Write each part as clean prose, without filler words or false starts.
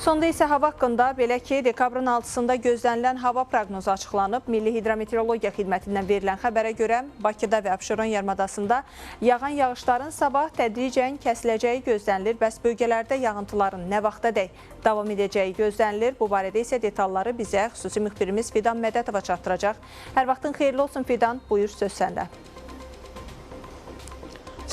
Sonda isə hava haqqında belə ki, dekabrın 6-sında gözlənilən hava proqnozu açıqlanıb. Milli Hidrometeorologiya Xidmətindən verilən xəbərə görə Bakıda və Abşeron yarımadasında yağan yağışların sabah tədricən kəsiləcəyi gözlənilir. Bəs bölgələrdə yağıntıların nə vaxtadək davam edəcəyi gözlənilir. Bu barədə isə detalları bizə xüsusi müxbirimiz Fidan Mədətova çatdıracaq. Hər vaxtın xeyirli olsun Fidan, buyur söz səndə.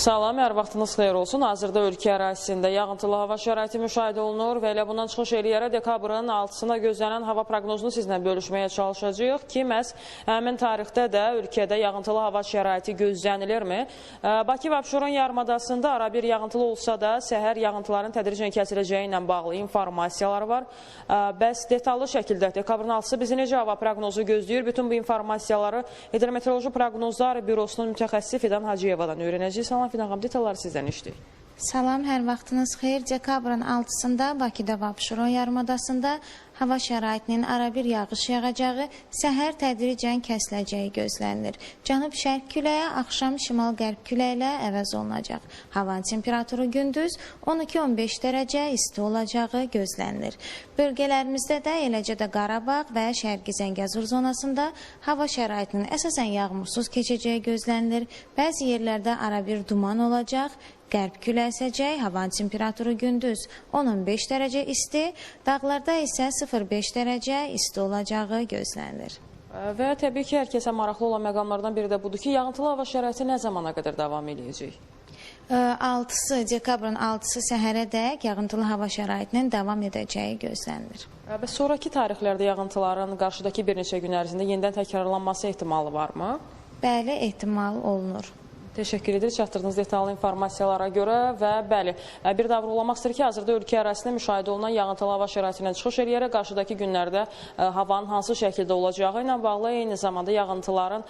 Salam, hər vaxtınız xeyir olsun. Hazırda ölkə ərazisində yağıntılı hava şəraiti müşahidə olunur və elə bundan çıxış eləyərək dekabrın 6-sına gözlənən hava proqnozunu sizlə bölüşməyə çalışacağıq ki, məhz həmin tarixdə də ölkədə yağıntılı hava şəraiti gözlənilirmi? Bakı və Abşeron yarımadasında ara bir yağıntılı olsa da səhər yağıntıların tədricən kəsiləcəyi ilə bağlı informasiyalar var. Bəs detallı şəkildə dekabrın 6-sı bizi necə hava proqnozu gözləyir? Bütün bu informasiyaları Hidrometeoroloji Proqnozlar Bürosunun mütəxəssisi Fidan Hacıyevadan öyrənəcəyik. Salam Fidan xanım, detalları sizdən işləyir. Salam, hər vaxtınız xeyir. Dekabrın 6-sında Bakıda və Abşeron yarımadasında hava şəraitinin arabir yağış yağacağı, səhər tədricən kəsiləcəyi gözlənilir. Cənub-şərq küləyi axşam şimal-qərb küləyi ilə əvəz olunacaq. Havanın temperaturu gündüz 12-15 dərəcə isti olacağı gözlənilir. Bölgələrimizdə də, eləcə də Qarabağ və Şərqi Zəngəzur zonasında hava şəraitinin əsasən yağmursuz keçəcəyi gözlənilir. Bəzi yerlərdə arabir duman olacaq. Qərb küləyi əsəcək, havanın temperaturu gündüz 10-15 dərəcə isti, dağlarda isə 0-5 dərəcə isti olacağı gözlənilir. Və təbii ki, hər kəsə maraqlı olan məqamlardan biri də budur ki, yağıntılı hava şəraiti nə zamana qədər davam edəcək? 6-sı, dekabrın 6-sı səhərədək yağıntılı hava şəraitinin davam edəcəyi gözlənilir. Və sonraki tarixlərdə yağıntıların qarşıdakı bir neçə gün ərzində yenidən təkrarlanması ehtimalı varmı? Bəli, ehtimal olunur. Teşekkür edirik çatdırdığınız detallı informasiyalara görə və bəli, bir daha vurğulamaq istəyir ki, hazırda ölkə ərazisində müşahidə olunan yağıntılı hava şəraitindən çıxış eləyərək qarşıdakı günlərdə havanın hansı şəkildə olacağı ilə bağlı, eyni zamanda yağıntıların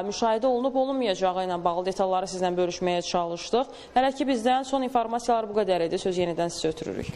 müşahidə olunub-olunmayacağı ilə bağlı detalları sizlə bölüşməyə çalışdıq. Hələ ki bizdən son informasiyalar bu qədər idi. Söz yenidən sizə ötürürük.